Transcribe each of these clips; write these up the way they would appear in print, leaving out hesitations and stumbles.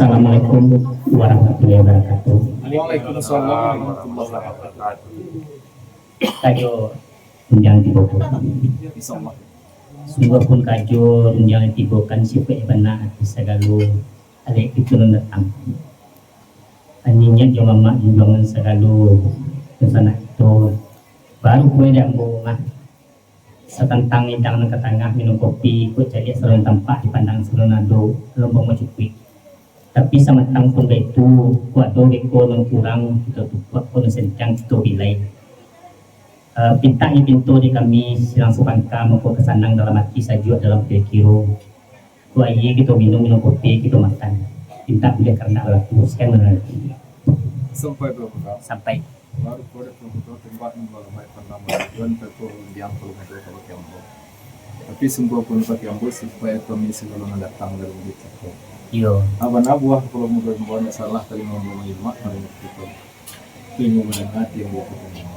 Assalamualaikum warahmatullahi wabarakatuh. Waalaikumsalam warahmatullahi wabarakatuh. Kajo unjang tibokan. Sungguh pun kajo unjang tibokan siapa ibana ati sagalo alek itu datang. Aninya jo mama junjungan sagalo kesana itu baru kue yang bunga setentang indang ke tengah minum kopi kue jadi selain tempat dipandang selonado lombong macupi. Tapi sama tang pun itu kuat do beko nang kurang kita tuh pun sencang kita bilai. Pintangi pintu di kami silang supangka mampu kesanang dalam hati saja dalam kiro. Kuat iya kita minum kopi kita makan. Pinta boleh karena alat sekian mengerti. Sampai. Baru pada kemudian tempat membagai penambahan peko yang perlu kalau kiambo. Tapi semua pun pakai kiambo supaya kami sebelum datang dari itu. Yo. Abang abuah kalau mau berbuat salah kali mau menyimak hari itu. Tengok mendengar yang dia katakan.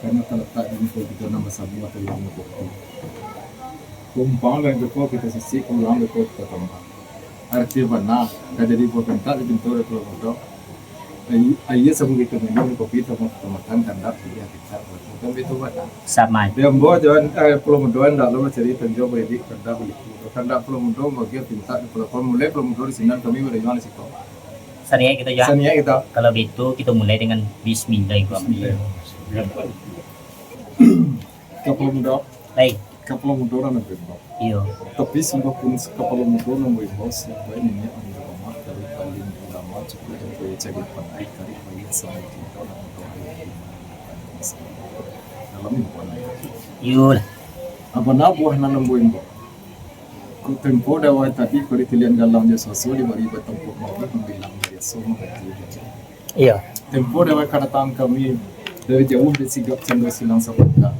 Karena terletak di kita nama sabuah atau yang itu. Kumpang dan beko kita sisi kurang beko kita tambah. Arti mana? Jadi bukan tak di pintu ada kalau mau. Ayah sebelum kita minum kopi teman-teman kandak dia kita bukan itu mana. Sama. Dia bawa jalan pulau Mundoan dah lalu jadi penjauh beredik kandak begitu. Kandak pulau Mundo bagian pintar di pulau mulai pulau Mundo di sini kami beriman di situ. Sania kita ya. Sania kita. Kalau begitu kita mulai dengan Bismillahirrahmanirrahim. Ke pulau Mundo. Baik. Ke pulau Mundo orang nak beriman. Iyo. Tapi semua pun ke pulau Mundo orang beriman supaya ini anda ramah dari paling ulama cukup untuk jadi pandai dari paling sama kita orang dalam himpunan. Iyo. Apa nak buah nanam buah ku tempo dawai tadi kuri kalian dalam jasa di bari tempo mau membilang dia semua kecil. Iya. Tempo dawai karataan kami dari jauh di sigap cendol silang sabda.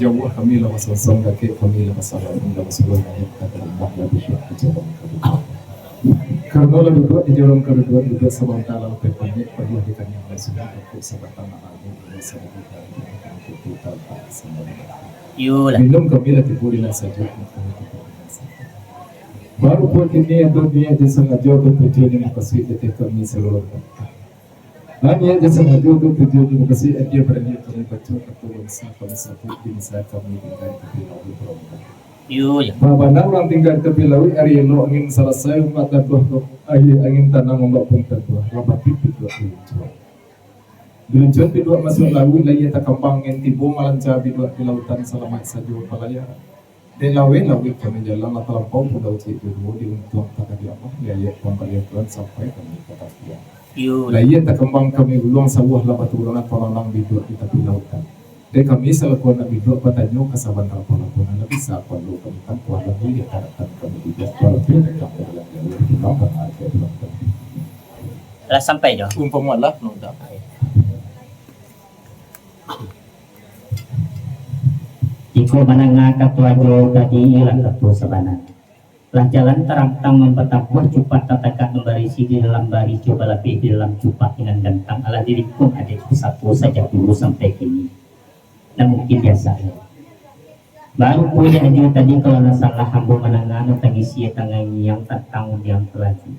Jauh kami lawas sosong kakek kami lawas salam lawas bulan ayat kata Allah lebih syukur karena lalu dua di dalam kedua juga sebentar lalu kepanjang perlu ditanya oleh sudah aku sebentar lagi bisa kita Iyo. minum kami latih purilah saja. Baru pun ini ada dunia jasa ngajar ke tujuan yang kasih detik kami seluruh. Hanya jasa ngajar ke tujuan yang kasih dia berani kami baca keturunan bangsa putih misal kami tinggal tepi laut Bromo. Iyo. Mana orang tinggal tepi laut hari lo angin selesai umat terbuah angin tanah ombak pun terbuah rapat pipit dua tujuan. Geluncur bidua masuk laut lagi tak kembang angin tibu malancar bidua di lautan selamat saja pelayaran. Dan lawe kami jalan atau lampau pulau Cijeduru di untung kata dia apa layak pembalian sampai kami kata dia. Layak tak kembang kami ulang sawah lama turunan polalang bidua di tepi lautan. Dan kami selaku anak bidua patanyo kasaban polalang bisa perlu kami tanpa lagi diharapkan kami tidak walaupun dekat dalam jalur di lautan ada di lautan. Lah sampai dah. Umpamalah dah. Iko mananga katua jo tadi ilang katua sabana. Lah jalan terang-tang mempetakuah cupat tatakat membarisi di dalam bari coba lebih di dalam cupat dengan gantang ala diriku ada satu saja dulu sampai kini. Nah mungkin biasa ya. Baru punya aja tadi kalau nasalah hambo mananga notagisi tangan yang tatang yang terlaju.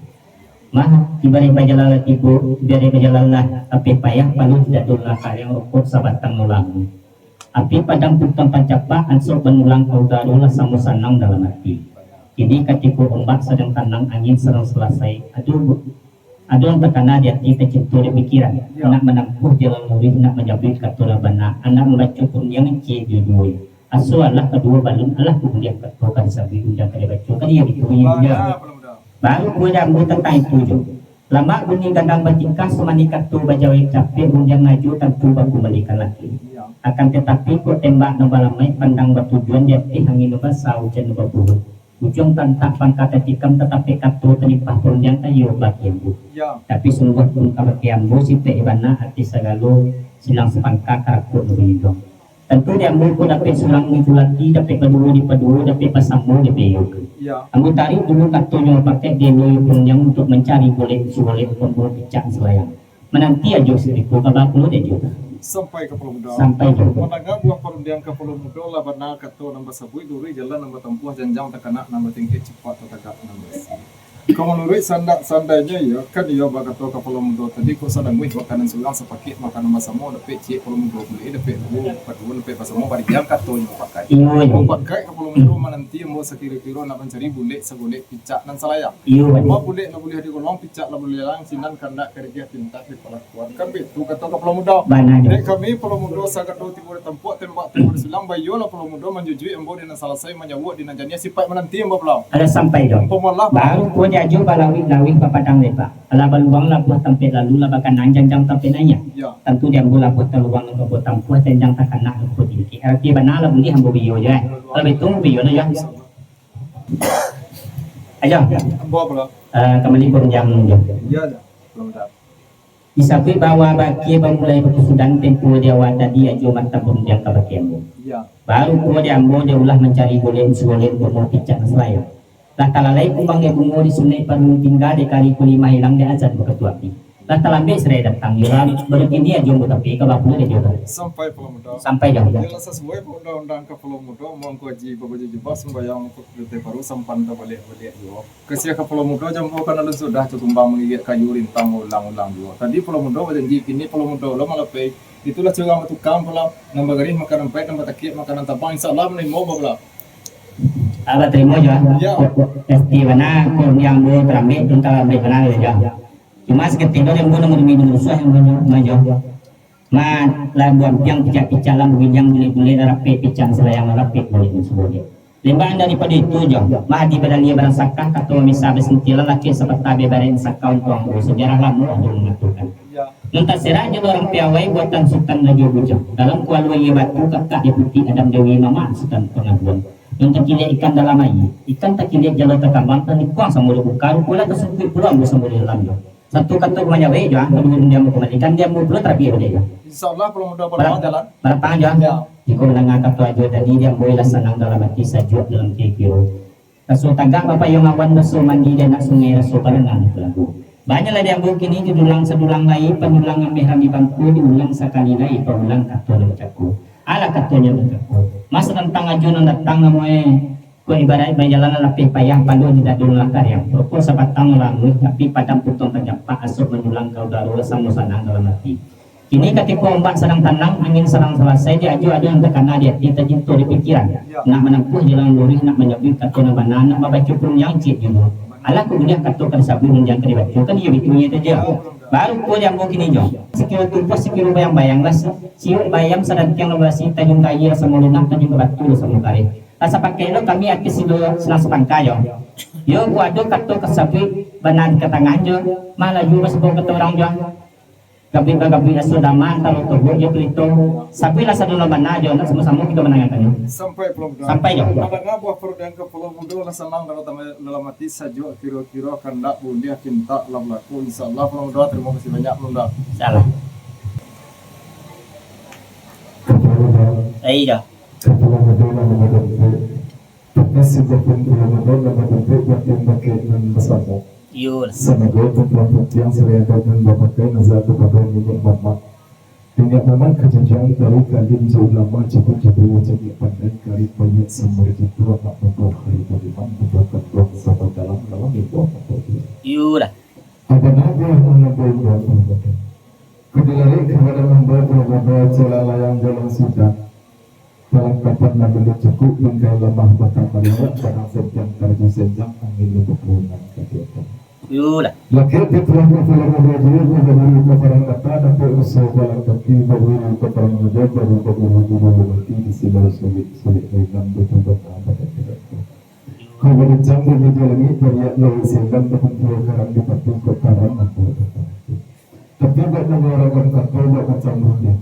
Mah tiba-tiba jalan tibu tiba-tiba jalan lah tapi payah paling tidak dolah kalian rokok sabatang nulang. Api padang putang pancapa ansur benulang kau darulah sama sanang dalam hati. Kini ketika ombak sedang tenang angin sedang selesai. Aduh yang terkena di hati tercinta di pikiran. Anak menempuh jalan murid nak menjabut katura bana. Anak membaca pun yang cie dua. Asu Allah kedua balun Allah kemudian ketukan sabi undang kali baca kan dia dipunya. Baru kemudian mu tentang itu jo. Lama bunyi kandang bajingkah semanikat tu bajawai capek kemudian maju tentu baku balikan lagi. Akan tetapi kok tembak nobalamai pandang bertujuan dia angin noba sau jen noba buhut ujung tantak pangkata tikam tetapi katu tenipah pun yang tayo bagian bu tapi sungguh pun kabagian bu si ibana hati sagalo silang sepangka karakter begitu tentu dia pun dapat sulang minggu lagi dapat pedulu dapat pasambu di beyuk anggu tarik dulu katunya pakai dia pun yang untuk mencari boleh pun boleh pecah selayang menanti aja siriku kabak lu deh juga sampai ke Pulau Muda. Sampai juga. Managa buah perundian ke Pulau Muda lah benar kata nambah sabui duri jalan nambah tempuh janjang terkena nambah tinggi cepat atau tegak nambah si. Kau menurut sandanya ya kan dia bakat tu kapal muda tadi kau sadang wih makanan sulang sepaket makanan masamo dapat cek kalau muda boleh dapat dulu dapat pasamo bari jam kartu yang pakai. Iyo Kau pakai kapal muda mana nanti mau sekira-kira nak mencari bulik sebulik picak dan salayang. iyo Mau bulik lah boleh di kolong picak lah boleh lang sinan kanda kerja tinta di pelakuan kan betul kata kapal muda. bana jo. Dek kami kapal muda sagat tu tiba tempat tembak sulang bayo lah kapal muda menjujui embo di selesai menyawat di najanya sifat menanti embo belau. Ada sampai jo. Pemolah Baru ko jaju balawi papadang lepa. Ala baluang lah buat tempat lalu lah bahkan nanjang jang tempat nanya. ya. Tentu dia mula buat teluang ke buat tempat tenjang takkan nak buat ini. Arti bana lah beli hambo bio je. Kalau betul bio lah ya. Ayo. Bawa pula. Kembali berjam jo. Ya, ya. Belum dah. Isapi bawa baki bamulai berkesudan tempo dia wata dia jo mata berjam ke baki ambo. Ya. Baru ko dia ambo dia ulah mencari boleh sulit bermo picak selaya. Lah talalai kumbang dia bungo di sunai paru tinggal di kali kulima hilang dia azan berketua api. Lah talambe serai datang yuram bergini aja jombo tapi ke bapu dia juga. Sampai Pulau Muda. Sampai jauh dah. Jelas sesuai undang-undang ke Pulau Muda mau kaji babaji jubah sembayang untuk baru sampan dah balik yo. Kesia ke Pulau Muda jam kan lalu sudah tumbang menggigit kayu rintang ulang-ulang yo. Tadi Pulau Muda berjanji kini Pulau Muda lo malah pay itulah juga tukang pula nambah garis makanan pay nambah takik makanan tabang insyaallah menih mau babla. Aba terima jo. Ya. Esti bana ko yang bo terambil tentang ambil bana jo. Cuma seketika yang bo nomor minum susah yang majo. Ma labuan yang picak-picak lam bijang boleh rapi picang selayang rapi boleh sebboleh. Limbaan daripada itu jo. Ma di badan dia barang sakah kata misal besentilan laki seperti tabe barang sakah untuk sejarah lama ada mengatakan. Ya. Nanti serahnya orang piawai buatan sultan lagi bujang. Dalam kualwai batu kakak dia putih Adam Dewi Mama sultan pengaduan. Untuk kilik ikan dalam air, ikan tak kilik jalan terkambang dan ikuang sama lu bukan pula tersungkui pulang bu sama dalam jo. Satu kata kemana wae jo, kemudian dia mau kembalikan dia mau pulang terapi dia jo. Insyaallah Pulau Muda berjalan jalan. Berapa jo? Ya. Jika menengah kata ajo tadi dia boleh senang dalam hati sajuk dalam kekiro. Rasul tagak bapak yang awan rasul mandi dan nak sungai rasul parengan itu lagu. Banyaklah dia ambil kini diulang sedulang lagi, penulang ambil rami bangku diulang sekali lagi, penulang kata lecaku. Ala katanya lecaku. Masa tentang ajunan datang ngamoy ko ibarat berjalan lapih payah palu tidak dulang karya. Pokok sabatang lamu tapi padam putong terjapa asup menulang kau darulah sama sanang dalam hati. Kini ketika ombak sedang tenang, angin sedang selesai, dia aju ada yang terkena dia kita jinto di pikiran. Nak menempuh jalan lurus, nak menyebut kata nama nak membaca pun yang cik juga. Alah kemudian kata kan sabu menjang keribat. Kan dia bitunya saja. Baru ko yang mungkin ini jo. Sekilo tumpah sekilo bayang-bayang lah. Siuk bayam sedang yang lebasi tajung kaya sama lunak tajung batu sama kare. Asa pakai lo kami akis silo senang sepangkayo. Yo ku ado kata kesabi banan ke tangan jo. Malah juga sebab kata orang jo. Gabi sudah mantal untuk gue ya pelito. Sapi lah satu laban aja, nak sama-sama kita menanyakannya. Sampai Pulau Muda. Sampai jo. Ada ngabah perudang ke Pulau Muda lah senang dalam hati saja kira-kira kandak bundia kinta lam laku insyaallah Pulau Muda terima kasih banyak Pulau Muda. Salah. Iya. Pulau Muda masih berpun Pulau Muda dapat yang pakai dan bersama. Yul. Semoga pembuat yang saya dan berbagai nazar kepada minyak mamak. Minyak mamak kejadian dari kalian ulama cukup jadi jadi pandai kali banyak semua itu tak membuat hari beriman membuat roh sama dalam itu apa itu. Yul. Ada nabi yang mengambil doa. Kedilari kepada membuat beberapa celala yang dalam sudah. Dalam kapan nabi cukup mengkai lemah batang kalimat barang senjang karju senjang angin berpunan kegiatan. Yul. Lakir ketuanya film radio berbagi keparang kata dapat usaha dalam kaki berbagi keparang radio berbagi di sini sulit dengan betul apa tidak. Kalau dicangkul video lagi beriak lalu sehingga terkumpul karang di pati keparang apa. Tapi bagaimana orang kata macam mana?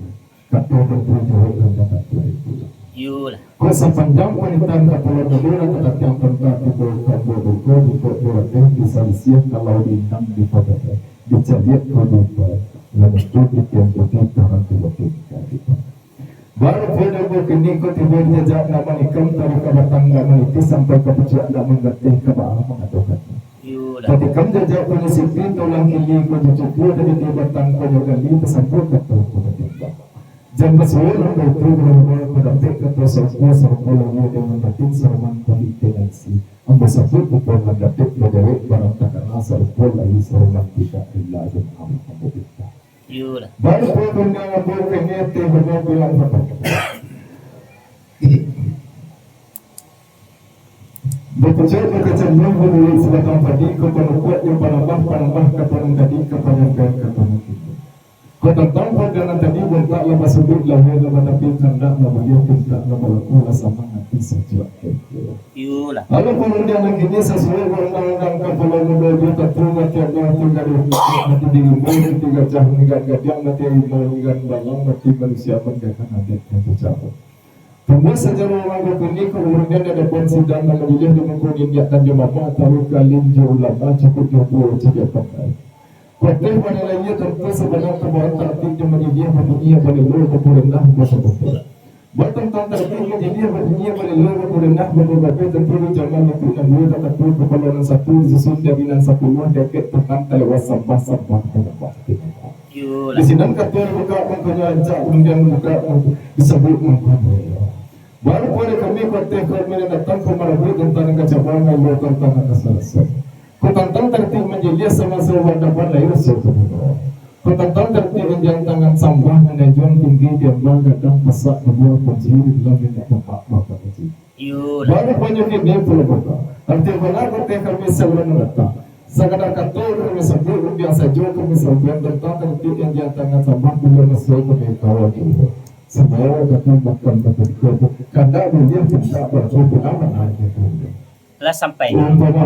Kata bertujuan dan dapat itu. Yul. Kau sepanjang pernikahan kapal berdua tetapi yang pernah dibuat dibuat bisa siap kalau diinam di pada dicariat kau lalu itu yang bukti tangan bukti dari baru pada begini kau tiba jejak nama ikam dari kabatang nama itu sampai ke pecah nak mengerti ke bawah mengatakan. Yul. Tapi kamu jejak penisipi tolong kini kau jejak dari kabatang kau jaga di tersambut kau tidak. Jangan seorang itu benar-benar mendapat kata sesuatu serta lalu dengan batin serman politik dan potensi ambil satu upon mendapat mendapat barang tak rasa upon lagi seorang tidak ilah dan ambil kita Yulah. baru pun yang ambil kenyat yang bilang apa bekerja berkecamuk menulis sebatang padi kepada kuat yang panambah kepada tadi kepada kita kota tanpa dana tadi bentak lepas sebut lahir lepas tapi hendak beliau tidak melakukan sama nanti sejak itu. Yulah. Lalu kemudian lagi ini sesuai undang-undang kepala muda dia terima tiada tinggal mati di rumah tiga jam nigat gadang mati nigat balang mati manusia menggakan adat yang berjauh. Kemudian sejarah orang berkuning kemudian ada sidang yang menjadi dengan kuning dia dan jemaah atau kalim ulama cukup 23 pakai. Kuatnya pada lainnya tentu sebenarnya kebahan tertib yang menjadi dunia pada luar kemurendah bersebut. Bertentang tertib menjadi dunia pada luar kemurendah berbeda tentu jangan itu dan dua tak tahu kepala satu susun jaminan satu luar deket tentang tewas sampah di sini kata buka mengkanya ajak kemudian buka disebut mengkanya. Baru pada kami kuatnya kami datang ke Marawi tentang kecabaan yang tentang kesalahan. Kutantang tertib menjadi sama-sama dapat lahir sesuatu. Kutantang tertib yang tangan sambah menajuan tinggi dan gadang pesak kedua kunci dalam minyak bapak kecil. Baru penyakit dia pula berkata. Arti benar berarti kami sebelum datang. Sekadar kata kami sebut biasa jauh kami sebut tentang tertib yang tangan sambah belum masuk ke kawan itu. Semua kata bahkan betul. Kadang dia tidak berhubung apa itu. Lah sampai. Umpama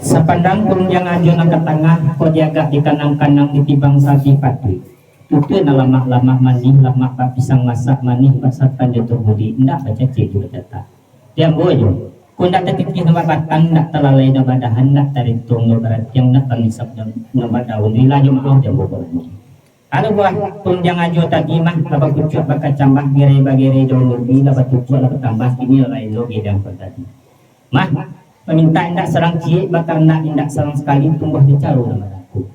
Sapandang tunjang ajo nang ketengah ko jaga di kanang-kanang ditibang sapi pati. Tutu na lamah-lamah manih lamah pa pisang masak manih pasatan jatuh budi ndak baca cek juga data. Dia boyo. Kun ndak tetikih na batang ndak telalai na badahan ndak tarintung no barat yang ndak tanisap na badaun ila jo mau dia bobo ni. Ada buah tunjang ajo tadi mah laba kucut baka cambah gere-bagere do lebih laba tucu laba tambah ini lain lo gedang tadi. Mah meminta indak serang cie bakar nak indak serang sekali tumbuh dicaru nama aku.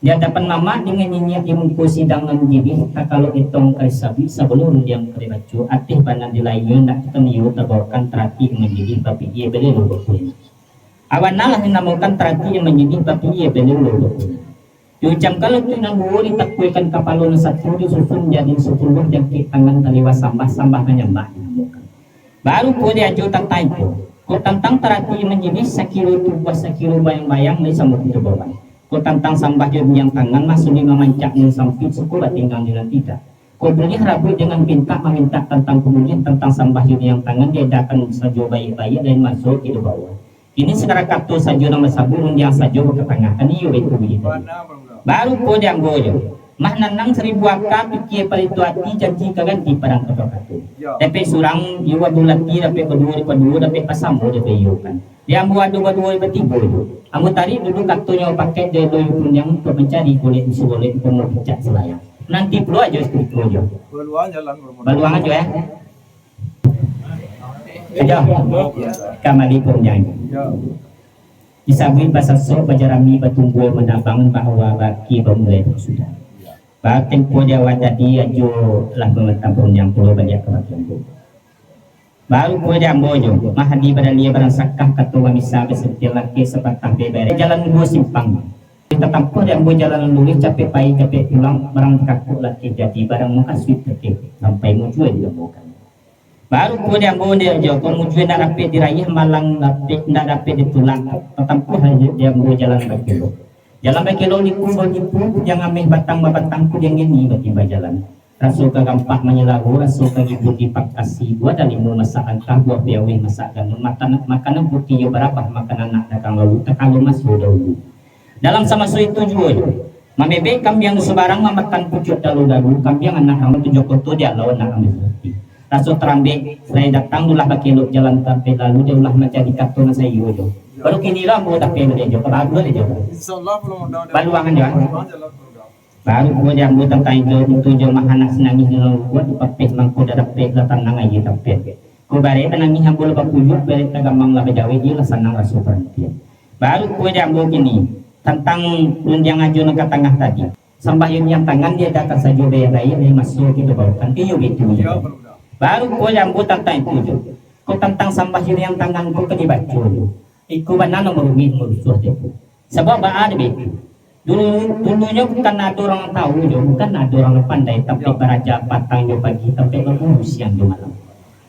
Dia dapat mama dengan nyinyat yang mengkusi dangan jadi kalau hitong kaisabi sebelum yang keribacu atih banan dilayu nak ketemu tabawakan terati menjadi tapi ia beli lulu kuih. Awan nalah dinamukan terati yang menjadi tapi ia beli lulu kuih. Diucap kalau tu nak boleh takkuikan kapalun satu disusun jadi sepuluh jangkit tangan taliwas sambah menyembah dinamukan. Baru pun dia ajo tak tahu. Ko tantang terati menjadi sekilo tubuh sekilo bayang-bayang di samut itu bawah. Ko tantang sambah yang tangan masuk di memancak yang sampit suku tinggal dengan tidak. Ko beli rabu dengan minta meminta tentang kemudian tentang sambah yang tangan dia datang saja bayi-bayi dan masuk itu bawah. Ini sekarang kartu saja nama saburun yang saja ke tengah. Ini itu begitu. Baru ko dia boyo. Mah nanang 1000 akak pikir palitu hati janji kaganti parang kata-kata. Tapi surang yuwa bulati tapi kedua tapi pasambo tapi yukan. Dia buat dua betigo. Amu tadi dulu kartunya pakai dia doyun yang untuk mencari kulit sulit untuk pecah selayang. Nanti perlu aja itu aja. Baluang aja ya. Aja. Kamali pernyanyi. Disabui pasal so bajarami batunggul mendabangan bahwa baki pemulai sudah. Batin po dia wajadi ajo lah mengetapun yang pulau banyak kematian bu. Baru po dia bojo mahadi badalia barang sakah ketua misal seperti laki sepatang bebere jalan gua simpang. Tetap po dia bojo jalan luri capek pai capek pulang barang kaku laki jadi barang mengkasih ketik sampai muncul di bukan. Baru po dia bojo ajo muncul nak dapat dirayah malang dapat nak dapat ditulang. Tetap po dia bojo jalan kaki. Jalan berkilo di kumpul yang ambil batang ku yang ini bagi jalan. Rasul ka gampang menyelahu, rasul ka gibut di pakasi, buat dalimu masakan kah buat biawi masakan makanan putih yo berapa makanan nak dakang lalu kalau masuk dahulu. Dalam sama su itu juga. Mamebe kambing sebarang memakan pucuk dalu kambing anak kamu tujuh koto dia lawan nak ambil seperti. Rasul terambil saya datang dulah bakilo jalan sampai lalu dia ulah menjadi kartun saya yo. Baru kini lah mau tak pernah dia jawab baru dia jawab. Baluangan dia. Baru kemudian mau tentang itu jauh mahanak senangis dulu buat dipapih mangko dah dapat datang nang aja tapi. Kau bare penangis hambul bakuyuk bare tagambang lah bejawi dia lah senang rasul perhatian. Baru kemudian mau kini tentang yang aju nak tengah tadi. Sambayun yang tangan dia datang saja bayar dia masuk itu bawakan iyo gitu. Baru kemudian mau tentang itu. ko tentang sambahyun yang tangan ko kadibacu iku banana merungin musuh dia sebab ba ada begitu dulunya bukan ada orang tahu jo bukan ada orang pandai tapi beraja patang jo pagi tapi baru siang jo malam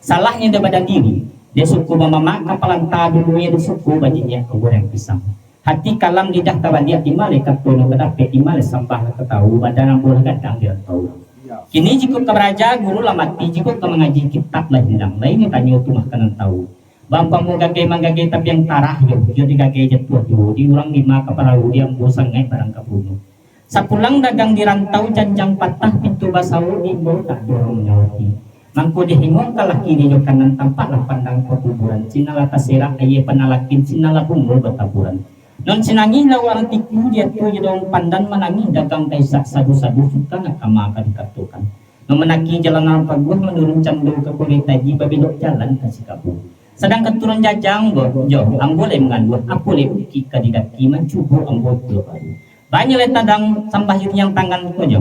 salahnya daripada diri dia suku mama kapalan ta dulu ya dia suku bajinya ke goreng pisang hati kalam lidah tabadia timale katono kedape timale sambah ketahu badan bola kadang dia tahu kini jika keraja guru lamati jika ke mengaji kitab lah hindang lain tanya tu makanan tahu Bampang mo gagay manggagay tabiang tarah yo digagay jatuh yo di urang lima kepala dia busang ngay barang kapuno sa pulang dagang dirantau janjang patah pintu basaw di mo tak dorong nyawati mangko dihingong kalaki ninyo kanan tampak lah pandang perkuburan sinala tasera aye panalakin sinala bungo bataburan non sinangi lawang tiku dia tu jadong pandan manangi dagang kaisak sadu-sadu suka nakama kadikatukan memenaki jalanan paguh menurun candu ke kulit taji babelok jalan kasih kabur sedangkan turun jajang jo ang boleh mengandung aku boleh uki kadidaki mencubu ang boleh banyak le tadang sambahyun yang tangan ko jo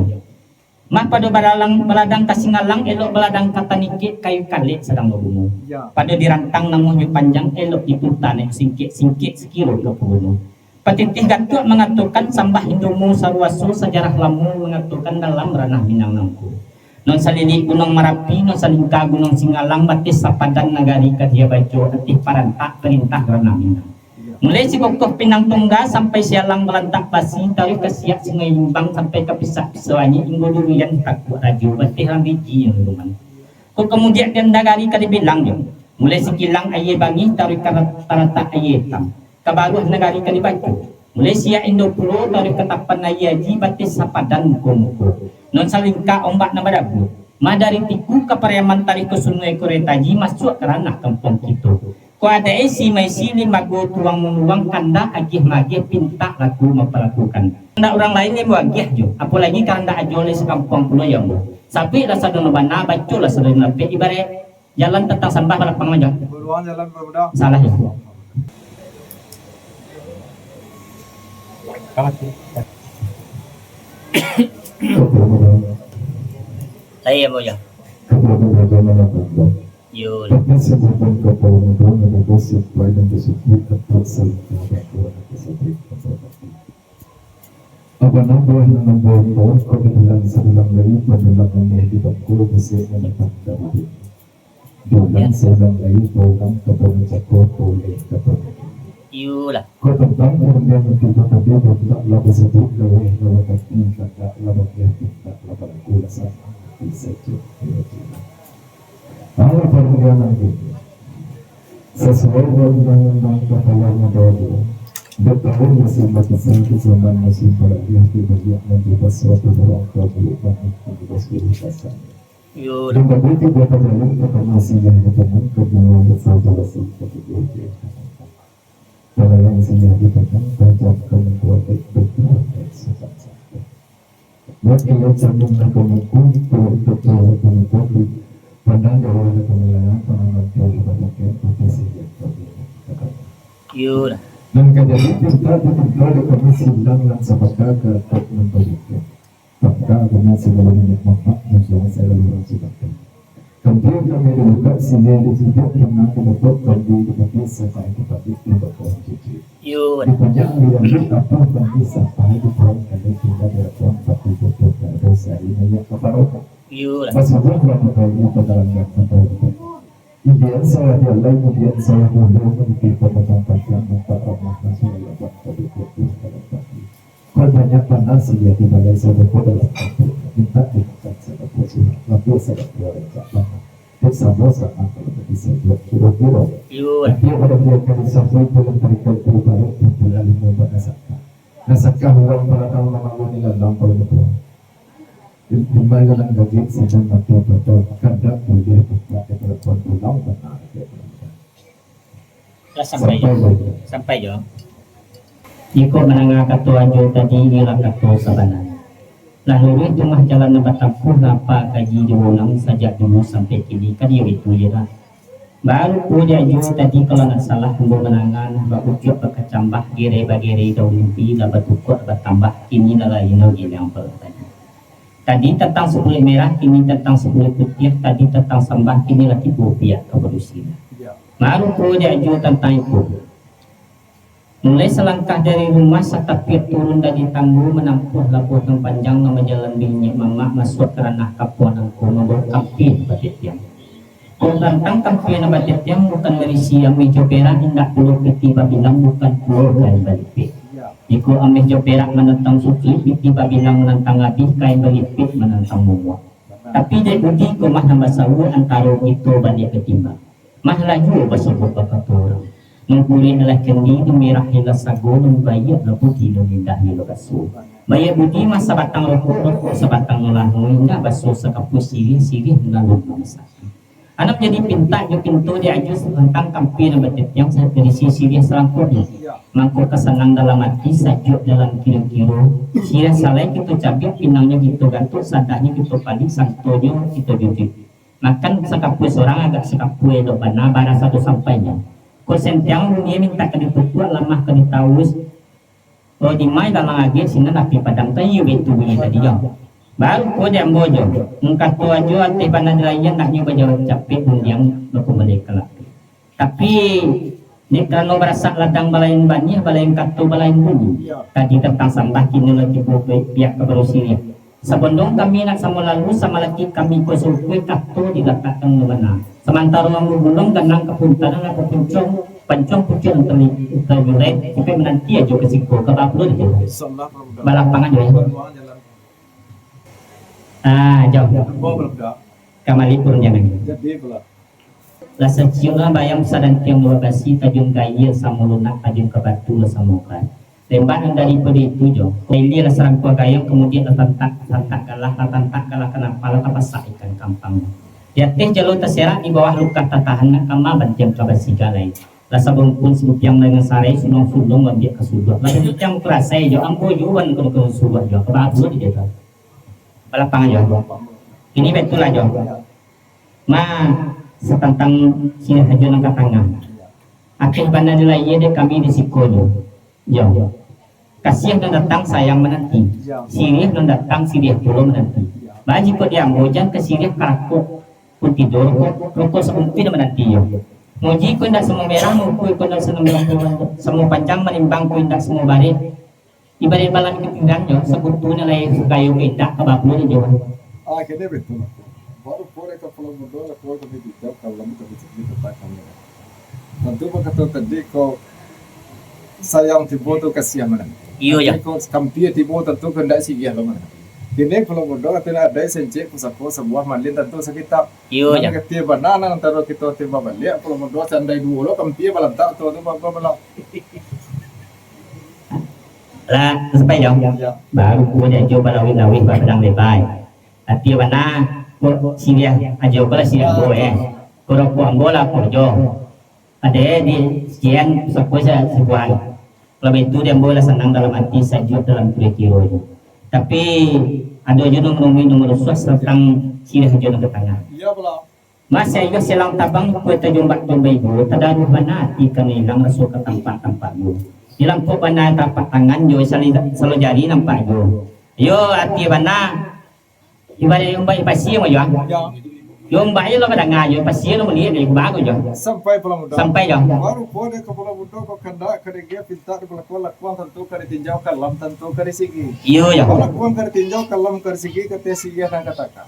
mah pada baladang kasingalang elok baladang katanikit kayu kalit sedang berbungu pada dirantang namunnya panjang elok diputane singkit sekilo ke pebungu patitih gatuk mengaturkan sambah hindumu sarwasu sejarah lamu mengaturkan dalam ranah minang nangku non salili gunung Marapi, non salingka gunung Singalang, batis sapadan nagari kadia bajo, atih parantak perintah ranah minang. Mulai si kokoh Pinang Tungga sampai sialang melantak basi, tarik ke siak sungai Limbang sampai ke pisah-pisahnya, inggo durian takut raju, batih rambiji yang luman. Kok kemudian dia nagari kadibilang yo, mulai si kilang aye bangi, tarik ke tarata aye hitam, kabaruh nagari kadibajo. Mulai siak Indo Pulau, tarik ke tapan aye aji, batis sapadan muko-muko. Non salingka ombak na badabu madari tiku kapariaman tarik ke sungai koretaji masuk ke ranah kampung kita ko ada isi mai sili mago tuang menuang kanda agih magih pinta laku mempelakukan kanda orang lain yang agih jo apalagi kanda ajole sekampung pulau yang sapi rasa dono bana bacu lah sering lebih ibarat jalan tentang sampah balapang aja beruang jalan berbeda salah ya saya mau ya yo apa buah nama buah itu kau bilang sebulan lagi mendalam menjadi bakul besar mendapat dari bulan sebulan lagi program kepada cakap boleh kepada yo lah kau tentang kemudian kita tadi berbuat laba sebut lewat laba kaki kata laba kaki kata laba kula sama bisa jadi Allah permulaan lagi sesuai dengan undang kepalanya doa bertahun masih batasan kesamaan masih pada yang tidak menjadi suatu orang kabul menjadi spiritualitas yo dan begitu dia terjalin kata masih yang bertemu kedua bersama masih kedua kalau yang sudah ditekan tancapkan kuat betul buat kita sambung dengan komunikasi untuk komunikasi pandang dari pemilihan penanganan kehidupan profesi yo lah dan kejadian kita di komisi dan sepakat ke top memperbaiki apakah komisi belum manfaat yang saya lalu sebutkan kemudian kami dibuka sehingga tidak pernah dapat bagi tetapi sampai tetapi tidak positif yo banyak yang apa bagi sampai di tahun kali tidak dapat tapi betul ada saya ini keparokan yo lah maksudnya kalau bagi dalam sampai ideal saya dia lain kemudian saya boleh memiliki pembentangan untuk Allah Rasul Allah tadi itu kalau banyak panas dia di balai saya dalam minta dibuka saya posisi lalu saya keluar bersama sama kalau bisa buat kira-kira yo dia pada dia akan sampai dalam tarik perubahan untuk lalu membuat nasakah orang para tahu nama ini dalam kalau Dimana dalam gaji sedang betul-betul kadang boleh buka telepon pulang benar sampai jo iko menengah katua jo tadi ila katua sabanan lalu itu mah jalan batapuh ngapa gaji diulang saja dulu sampai kini kan dia itu ya baru puja jo tadi kalau nggak salah tunggu menangan baru jo kecambah gere bagere daun mimpi dapat tukuk bertambah kini adalah ino yang pertama tadi tentang sebuah merah, kini tentang sebuah putih, tadi tentang sambah, kini lagi rupiah keberusian. ya Baru pro diaju tentang itu. Mulai selangkah dari rumah setapir turun dari tangguh menempuh lapuh yang panjang nama jalan binyi mama masuk ke ranah kapuan angku membawa kampi batit yang. Kau tentang kampi na batit yang bukan dari siang mejo perak hendak pulau piti babilang bukan pulau kain balipit. Jika ameh jo perak menentang suki piti babilang menentang abih kain balipit menentang mumua. Tapi dia uji ke mah nama sawu antara itu balik ketimbang. Mah laju bersebut bapak orang. Mengkuli adalah kendi merah hila sago membayar lepu tidur indah hila basu. Bayar budi masa batang rokok sebatang melahu indah basu sekapus sirih melalui masak. Anak jadi pinta jo pintu dia ajus tentang kampi dan batit yang saya berisi sirih selangkut ni. Mangko kesenang dalam hati sajuk dalam kiro-kiro. Sirih salai kita cabik pinangnya gitu gantuk sadahnya gitu padi sangtonya kita jujur. Makan sekapus orang agak sekapus do bana bara satu sampainya. Ko sentiang dia minta ke diputuak lamah ke ditawus. Oh di mai dalam lagi sini api padam tayu itu bunyi tadi jauh. Baru ko dia bojo. Engkat tua jo ati panan layan nak nyoba jawab capek mundiang berkembali kelak. Tapi ni kalau berasa ladang balain banyak balain katu balain bunyi. Tadi tentang sambah kini lagi pihak keberusirnya. Sebelum kami nak sama lalu sama lagi kami kusulkui katu diletakkan mana. Sementara orang gulung ganang kepuntanan atau pencong pucuk terlihat sampai menanti aja ke siku ke upload aja balapangan aja jauh kamali pun jangan lasa ciulah bayam sadan tiang dua basi tajung gaya sama lunak tajung ke batu samukan tembakan daripada itu jo ini lah serang kuah gayung kemudian tantak kalah kenapa lah pasak ikan kampang. Ya teh jalur terserak di bawah luka tatahan nak kama bantiang kabasika lain. Rasa bengkun semutiang dengan sarai sunong sulung wambiak kesudut. Lalu yang terasai jo ambo juan kalau kesudut jo kebahagiaan di desa. Balapangan jo. Ini betul lah jo. Ma setentang sini hajo nang katanga. Akhir bana nilai ye de kami di sikodo. Jo. Kasih yang datang sayang menanti. Sirih yang datang sirih pulau menanti. Baji ko dia mojan ke sirih karakuk. Pun tidur rokok seumpi dan menanti yo. Muji ku ndak semua merah, muku ku ndak semua panjang menimbang ku ndak semua barit. Ibarat balang ketinggalan yo, sebetulnya lay kayu indah kebablu di Jawa. Kene betul. Baru pore ka pulau mudo la ko di dijau kalau kita bisa ditetapkan. Tentu kata tadi ko sayang tibo tu kasihan mana. Iyo ya. Ko kampia tibo tentu hendak sih lo mana. Kini kalau bodoh katanya ada senjek pusako sebuah mandin tentu sekitar. Iyo ya. Ketia banana antara kita tiba balik kalau bodoh sandai dulu kampia balam tak tu apa balam. Lah sampai jauh. Baru ku dia coba lawin badang lebai. Ati mana ko siria ajo kala siria boe. Ko ko ambola ko jo. Ada di sekian sepuasa sebuah. Kalau itu dia bola senang dalam hati sajuk dalam kira-kira. Tapi ada juga nomor suas tentang sirih jodoh ke tengah. Iya belum. Masih juga selang tabang kue terjumpa jumpa ibu. Tadaruh mana hati kan hilang masuk ke tempat ibu. Hilang kok mana tapak tangan jo selalu jadi nampak jo. Yo hati mana ibadah yang baik pasti mau jo. Yung bayi lo kadang ngayo pasti lo melihat dari bago jo. Sampai pulang muda. Sampai jo. Baru pode ke pulang muda kok kanda kerja pintar di lakuan tentu kari tinjau kalam tentu kari sigi. Iyo jo. Lakuan kari tinjau kalam kari sigi kate sigi yang katakan.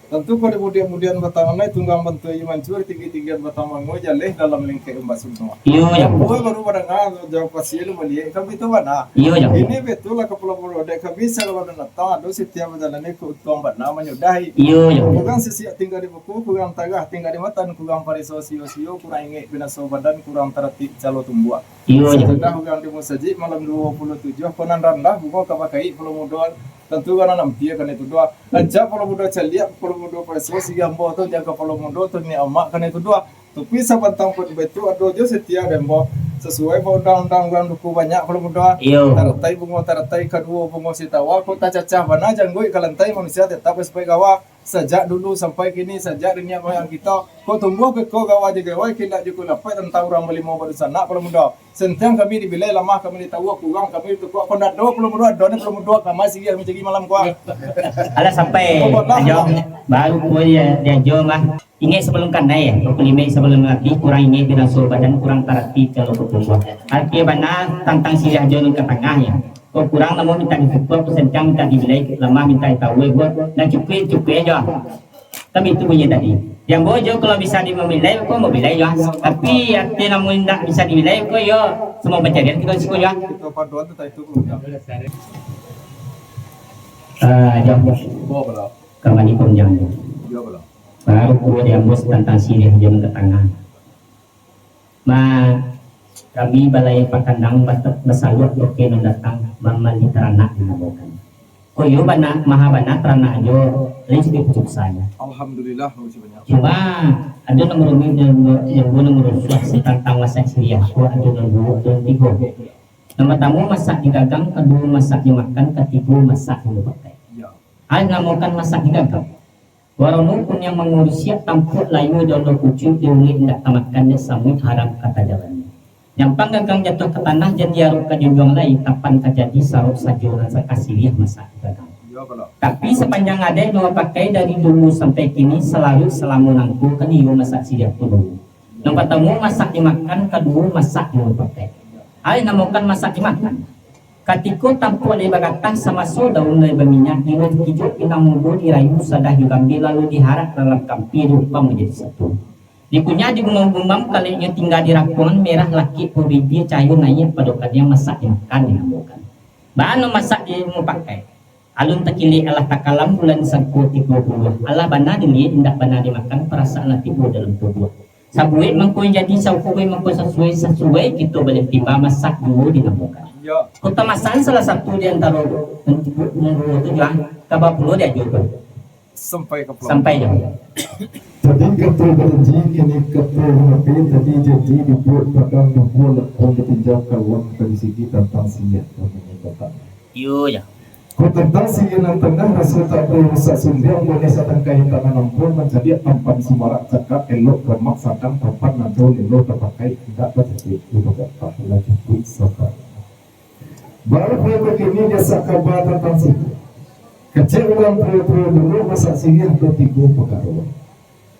Tentu kari kemudian batangannya tunggang bentuk mancur tinggi-tinggian batang mango jaleh dalam lingkai emas semua. Iyo jo. Gua baru pada ngah jauh pasti lo melihat kami itu mana. Iyo jo. Ini betul lah ke pulang muda kami selalu ada datang ada setiap jalan ini keutama benar menyudahi. Iyo jo. Kurang sesiap tinggal di buku, kurang tagah tinggal di matan, kurang parisosio, kurang ingat binaso badan, kurang terati calo tumbuh. Iyo jo. Setelah kurang di musajid malam 27 konan rendah bunga kapakai pulau muda tentu kan enam dia kan itu dua. Aja pulau muda celia pulau muda parisosio yang bawa tu jaga pulau muda tu ni amak kan itu dua. Tapi sabantang pun betul ada je setia dan bawa sesuai undang-undang orang duku banyak pulau muda. Iyo. Taratai bunga taratai kedua bunga sitawa kota cacah mana janggui kalantai manusia tetap sebagai gawa sejak dulu sampai kini, sejak dunia moyang kita, kau tumbuh ke kau gawa di gawa, kita juga dapat tentang orang melima pada sana kalau muda. Sentiang kami dibilai lama, kami ditahu kurang, kami itu kau nak doa belum doa, belum doa, kami masih dia mencari malam kau. Ala sampai ajo baru gua dia jo mah ingat sebelum kan ya, 25 sebelum lagi kurang ingat binaso badan kurang tarati kalau bertumbuh. Artinya benar tentang si ajo ke tengahnya. Kau kurang namun minta dipukul, sentang minta dibilai, lemah minta tahu buat dan cukup aja. Tapi itu punya tadi. Yang bojo kalau bisa dimilai, kau mau bilai ya. Tapi artinya namun tidak bisa dibilai, kau yo semua pencarian kita sih ya. Kita paduan tu itu belum. Jauh Bawa belum. kembali panjangnya. Dia belum. Baru gua diambus tentang sini jam ke tengah. Kami balai pakandang batat masalut oke non datang mama literana dinamokan. Koyo bana maha bana terana ajo lain sedih pucuk saya. Alhamdulillah masih banyak. Cuma ada nomor yang nomor suah tentang masak Syria. Ko ada nomor tiga. Nama tamu masak digagang, kedua masak dimakan, ketiga masak dipakai. Ya. Al namokan masak digagang. Waronu pun yang mengurus siap tampuk layu dono kucing diungi tidak tamatkannya samut haram kata jalannya. Yang panggagang jatuh ke tanah jadi aruk ke junjung lain kapan kejadi saruk sajuran sekasiliah masak digagang. Ya belum. Tapi sepanjang ada dua pakai dari dulu sampai kini selalu selama nangku kan iyo masak siap dulu. Yang pertama masak dimakan, kedua masak dipakai. Ay namukan masak dimakan. Katiko tampuk dari bagatah sama so daun dari berminyak diwet hijau pinang mubu dirayu sadah juga lalu diharap dalam kampi rupa menjadi satu. Dikunyah di gumam-gumam kalinya tinggal di rakungan merah laki puridi cayu naik padokannya masak dimakan dinamukan. Bahan masak dia mau pakai. Alun takili Allah takalam bulan sangku 30. Allah bana dili indak bana dimakan perasaan tibu dalam tubuh. Sabuit mangkoi jadi saukoi mangkoi sesuai gitu balik tiba masak dulu dinamukan. Ya. Kota masan salah satu di antara tujuan kabapuluh dia juga Sampai ke pulau. sampai jauh. Tadi kata berjanji kini kata nabi tadi janji dibuat bakal membuat orang bertinjau kawan dari segi tentang siat kami kata. Yo ya. Kau tentang siat yang tengah rasul tak berusak sumber boleh satang kain tangan ampun menjadi tampan sumarak cakap elok bermaksakan tampan nadol elok terpakai tidak terjadi itu kata lagi kuit sokar. Baru begini dia sakabar tentang siat. Kecil orang pro dulu masak siriah 2-3 perkara.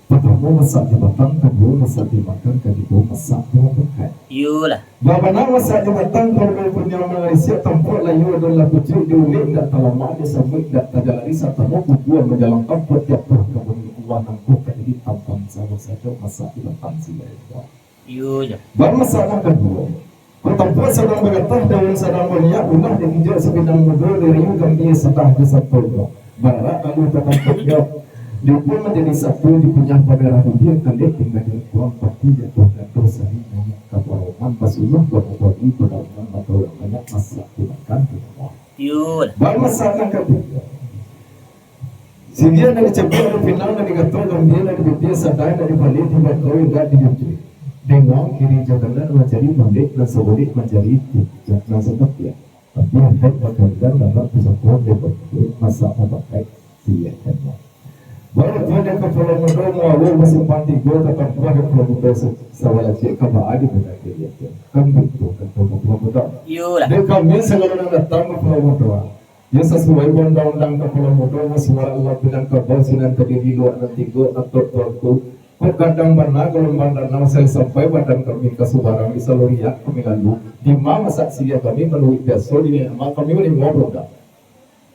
Pertama masak dimatang, kedua masak dimakan, ketiga masak dimakan. Yo lah. Babana masak dimatang kalau punya Malaysia tempat layu adalah kucing diulik tak terlama dia sampai tak terjalari serta mau buat menjalankan tiap perkebun uang nangkuk jadi tampang sama saja masak dimatang siriah. Yo ya. Baru masak kedua. Pertempuran sedang bergetah daun sedang berniat rumah dan hijau sepinang muda dari gambir setah di satu barat lalu tertempat jauh dia pun menjadi satu di punya pada rahu dia kali tinggal di kuang pati jatuh dan dosa ini banyak kawalan basulah berubah pada orang atau banyak masak dimakan di rumah. Yo. Baru masakan ketiga sehingga dari cepat final dari gatal gambir dari dia sadar dari balik tiba kau enggak dijujur dengan kiri jalanan menjadi mandek dan sebelik menjadi jangan sebab ya tapi hendak bekerja dapat kesatuan dapat masa pakai siapnya baru pada kepala muda mau masih panti gua tetap pada kepala muda sawala cek kaba adi pada dia kan begitu kepala muda Yo lah. dan kami segala datang kepala muda ya sesuai undang-undang kepala muda suara Allah bilang kau sinan tadi di luar nanti gua atau tuanku kadang benar kalau bandar saya sampai badan kami ke Subarang di Saloria kami lalu di mana saksi kami melalui biasa di mana kami boleh ngobrol dah.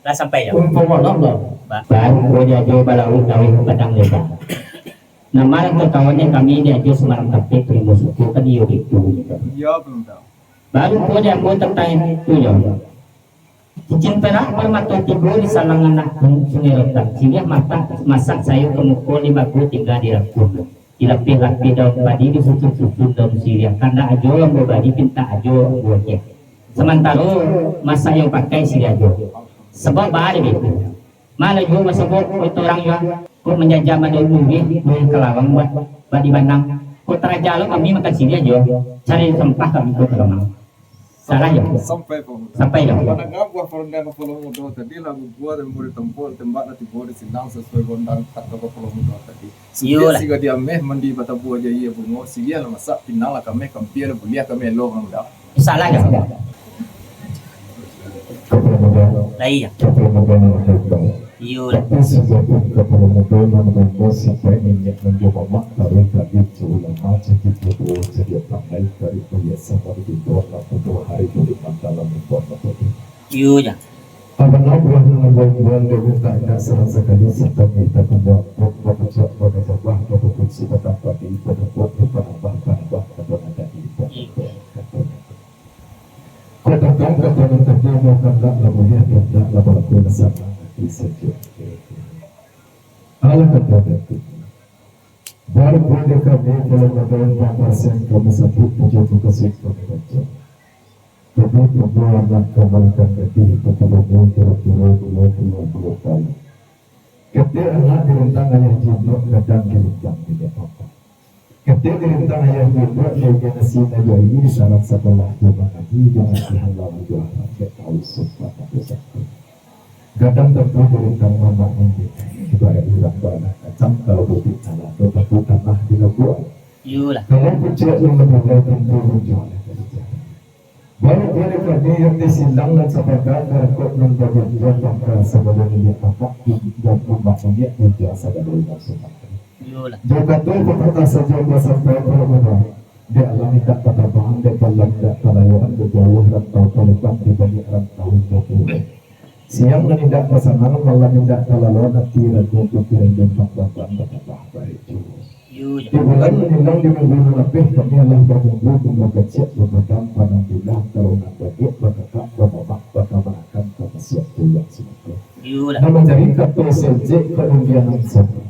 Lah sampai jauh. Untuk malam lah. Baru gua jadi balau kawin padang lebar. Nama kawannya kami dia aja Semarang tapi terima suku kan dia itu gitu. Ya belum tahu. Baru gua dia mau tentang itu ya. Cincin perak permata tiga di salangan anak sungai Rotan. Sini mata masak sayur kemukul 5 tinggal di rakun. Dilapih-lapih daun padi disusun-susun daun siriah. Karena ajo yang berbadi pinta ajo buatnya. Sementara masak yang pakai siriah ajo. Sebab bahari itu. Malah juga sebab itu orang juga. Kau menjajah mana dulu kelawang buat di Bandang. Kau terajalo kami makan siriah ajo. Cari sempah kami ke Keremang. Salah ya? Sampai pemuda. Sampai ya? Pada ngabah perendah pulau muda tadi lagu gua dan murid tempur tembak nanti boleh sinang sesuai gondang kata pulau muda tadi. Yolah. Siga dia meh mandi bata buah jaya bungo siga la masak pinala kami kampir bulia kami lo muda. Salah ya? Lah iya. Yolah. Tapi sesuatu kepada modal yang membuat sampai minyak menjadi mak tarik dari ulama jadi betul jadi pandai dari biasa pada itu atau hari itu di dalam membuat apa Yo ya. Apabila bulan dewi tak ada serasa kali serta kita kembali pada sebuah produksi pada pagi pada bah atau ada di kota tangga pada terjadi kata labunya tidak labu nasabah di setiap Allah kata itu baru boleh kami kalau bagaimana persen kami sebut menjadi kesimpulan baca tapi perbuatan kembalikan kaki pertolongan kira-kira 20 kali ketika anak direntang ayah jibril kadang direntang tidak apa ketika direntang ayah jibril dia nasibnya ini syarat sekolah juga lagi jangan dihalau juga tidak tahu sumpah atau sakit kadang tentu direntang mama ini ibarat ulang banyak kacang kalau butuh tanah atau butuh tanah di labuan Yolah. kalau pucuk yang lebih tentu menjual baru boleh kami yang disilang dan sabarkan berkot dan bagian bangka sebelum dia apa dan membangunnya menjadi sebelum maksudnya. Yolah. Jika tu berkata saja sampai berapa dia alam tidak terbang dia dalam tidak terlayuan berjauh dan tahu terlepas di balik tahun 20. Siang dan tidak pasangan malam tidak terlalu nanti ragu pikiran dan fakta berkata baik juga. Di bulan menilang di minggu lebih kami Allah berminggu mengecek berkatang pada bilang kalau nak bagi berkata berbapak berkabarakan pada siap yang semata. Dan mencari kata sejak kemudian semua.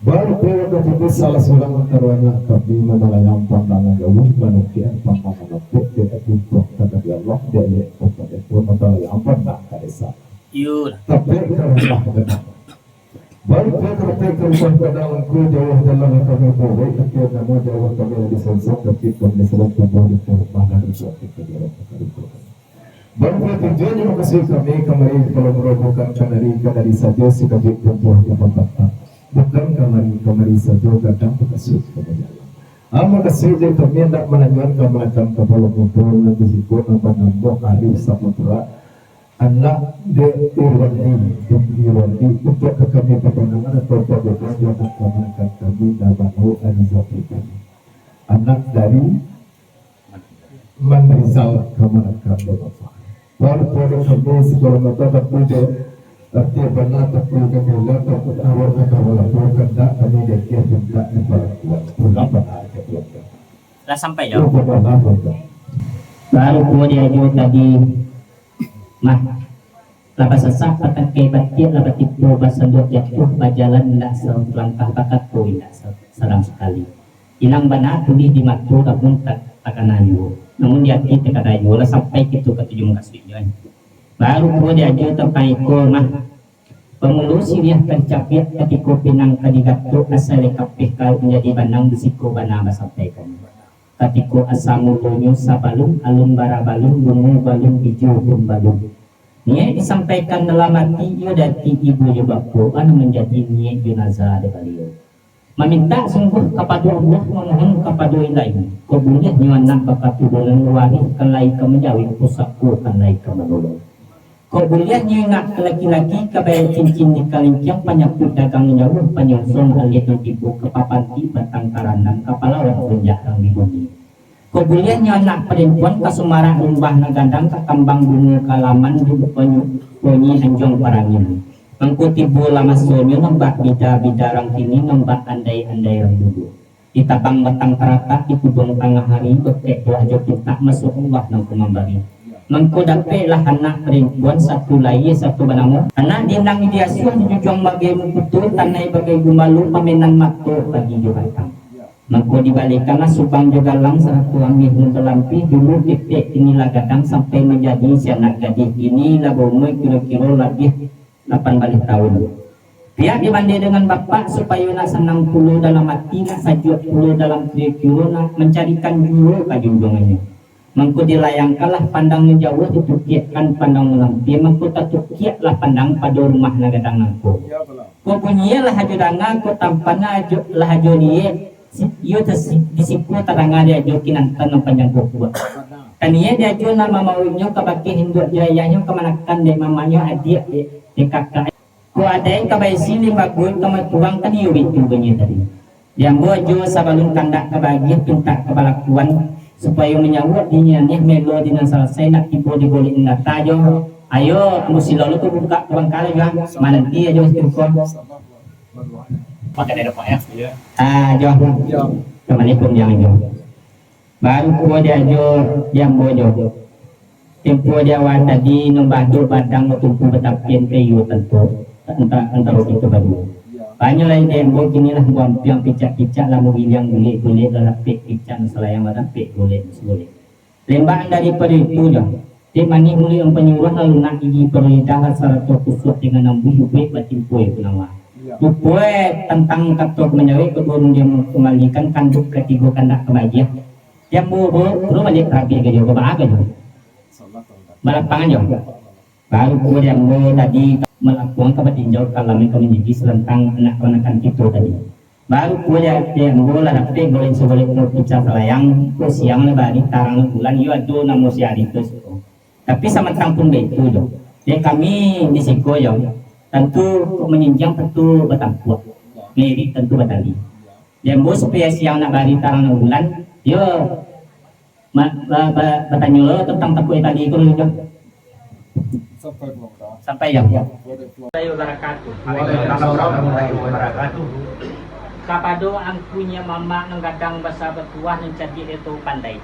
Baru pada itu salah seorang antara anak kami memelayang pandangan jauh manusia pandangan lebih dia untuk kata dia Allah dia lihat kepada itu memelayang pandangan desa. Tapi kerana benar. Baru kita kerumah pandanganku jauh dalam kami boleh tapi nama jauh kami di sensor tapi kami sedang tumbuh di pandangan sesuatu kejaran itu. Baru tujuan yang makasih kami kemarin kalau merobohkan kanari saja sebagai tumbuh di tempat bukan kemari saja kadang makasih kepada Allah. Makasih je kami hendak menanyakan kemalakan kepala kumpul nanti sikut nambah hari saputra anak de Irwandi untuk kami perkenangan atau perbuatan yang akan kami Nabanu Alizafrikan anak dari Manrizal Kamarakan Bapak baru pada kami sekolah mata terpuja artinya benar terpuja kami letak awal kata wala bukan tak kami dia tidak diperlakukan pulang benar keluarga Lah sampai ya. Baru Baru kemudian dia tadi mah lapas sesak patang kebatia lapat itu basandut jatuh bajalan tidak selangkah bakat ko tidak salam sekali hilang benar tulis di makro namun tak akan ayu namun dia kita kata ayu lah sampai gitu ke tujuh muka sujuan baru kemudian dia tempai ko mah pengulusi dia tercapit ketika pinang kadigato asal kapih kau menjadi banang bisiko banama sampaikan ketika asamu tunyo sabalung alun barabalung bungu balung hijau pun balung Nia disampaikan dalam hati ia dati ibu je bapa anu menjadi nia jenazah de beliau. Meminta sungguh kepada Allah memohon kepada ilahi. Kau boleh nyuanak bakat bulan luari kelai ke menjauhi pusakku kelai ke menolong. Kau boleh nyingat ke laki-laki kebayar cincin di kalincang penyakut dagang jauh penyusun alit ibu ke papanti batang karanang kepala orang penjarang di bumi. Kemudian anak perempuan ke Semarang umbah nagadang ke kambang bunga kalaman di bunyi anjong parangin. Mengkuti bola masonyo nembak bidarang kini nembak andai-andai yang dulu. Ditabang batang terata di kudung tengah hari betek wajah kita masuk umbah nang kumambari. Mengkudape lah anak perempuan satu lagi satu banamu. Anak dinang diasuh jujung bagai mukutu tanai bagai gumalu pamenan makto bagi jubatang. Maka dibalikkanlah subang juga lang satu angin melampi dulu titik inilah gadang sampai menjadi sianak gadis ini lah umur kira-kira lebih 8 balik tahun. Pihak dibanding dengan bapak supaya nak senang puluh dalam hati nak sajut puluh dalam kira-kira nak mencarikan dulu kajunjungannya. Mangku dilayangkanlah pandang jauh ditukiakan pandang melampi, mangku tatukiaklah pandang pada rumah nagadang aku. Ko punyilah haju danga ko tampana haju lah haju nie yo disipu taranga dia haju kinantan ng panjang kuku. Kaniya dia haju nama maunya kabaki hindu jayanya kemanakan de mamanya adik de kakak. Ko ada yang kabay sili bagul kamatuang kaniyo itu bunyi tadi. Yang bojo sabalun kandak kabagi pinta kabalakuan supaya menyawat dinya nih melodi nan selesai nak tibo digolin tajo. Ayo musi lalu tuh buka uang kali ya mana dia aja istiqom pakai ada pak ya jo Assalamualaikum yang jo baru ko dia jo yang bojo tempo dia wa tadi nombadu badang tumpu betapien peyu tentu antara itu baru banyak lain dia bo kini lah buang piang picak-picak lah mobil yang boleh dalam picak selayang badan pek boleh lembaan daripada itu jo dia mani muli ang penyuruh lalu nak gigi perintah sarato kusut dengan nambu hubwe batin kue penawa. Kue tentang katok menyawi kebun dia mengembalikan kanduk ketiga kandak kebajian. Dia buru balik rapi ke jauh kebahagia jauh. Balapangan jauh. Baru kue dia mau tadi melakukan kebatinjau kalau mereka menjadi selentang anak-anakan itu tadi. Baru kue dia mau lah dapat boleh sebalik mau pecah selayang kue siang lebar di tarang bulan yo ado namo si hari itu. Tapi sama tampung itu dong. Jadi kami di Siko ya, tentu meninjang tentu bertampuak, mirip tentu batali. Dan bos supaya siang nak bari tarang bulan, yo bertanya lo tentang tampuk tadi itu lo sampai ya. Kapado ang punya mama nenggadang bahasa bertuah menjadi itu pandai.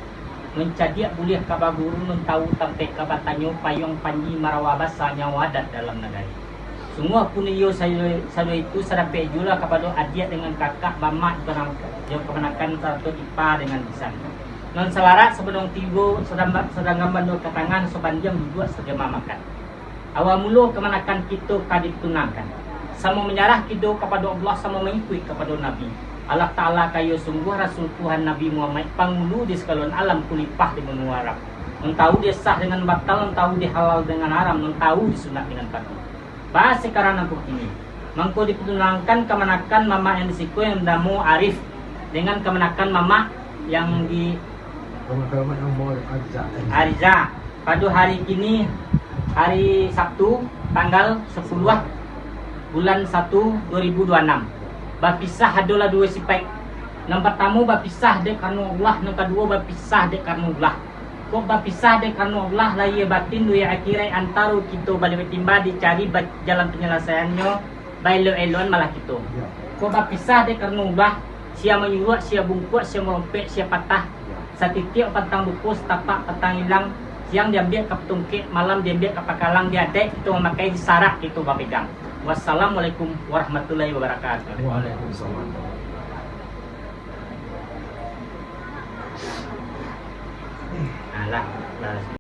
Mencadi boleh kabaguru tahu sampai kabatanyo payung panji marawabas sanya wadat dalam negara. Semua puniyo saya itu sampai jula kepada adik dengan kakak mama yang kemenakan satu ipa dengan lisan. Non selarat sebelum tibo sedang gambar ketangan sepanjang dibuat sebagai mamakan. Awal mulu kemenakan kita kadit tunangkan. Sama menyerah kita kepada Allah sama mengikuti kepada Nabi. Allah Ta'ala kayo sungguh Rasul Tuhan Nabi Muhammad pangulu di sekalon alam kulipah di benua Arab. Tahu dia sah dengan batal, tahu dia halal dengan haram, tahu disunat dengan batal. Bahas sekarang aku ini. Mangko dipertunangkan kemenakan mama yang disiko yang damu Arif dengan kemenakan mama yang di Ariza. Pada hari ini hari Sabtu tanggal 10 bulan 1 2026. Bapisah adalah dua sifat. Yang pertama bapisah dek karena Allah, yang kedua bapisah dek karena Allah. Kok bapisah dek karena Allah lah ia batin dua akhirat antara kita balik timba dicari jalan penyelesaiannya bailo elon malah kita. Kok bapisah dek karena Allah, sia menyuruh, sia bungkuk, sia merompek, sia patah. Satitik patang buku, tapak patang hilang. Siang diambil ke petungkit, malam diambil ke pakalang diadek, itu memakai sarak itu bapegang. Wassalamualaikum warahmatullahi wabarakatuh. Waalaikumsalam. Alah.